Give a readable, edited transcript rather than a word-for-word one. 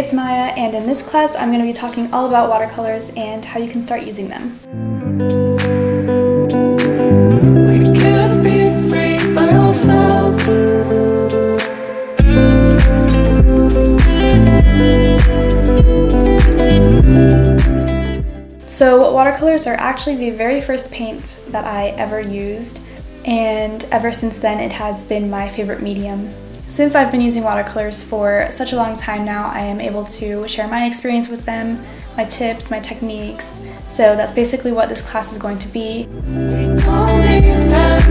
it's Maya, and in this class I'm going to be talking all about watercolors and how you can start using them. We can't be free by ourselves. So watercolors are actually the very first paint that I ever used, and ever since then it has been my favorite medium. Since I've been using watercolors for such a long time now, I am able to share my experience with them, my tips, my techniques. So that's basically what this class is going to be. We don't need that.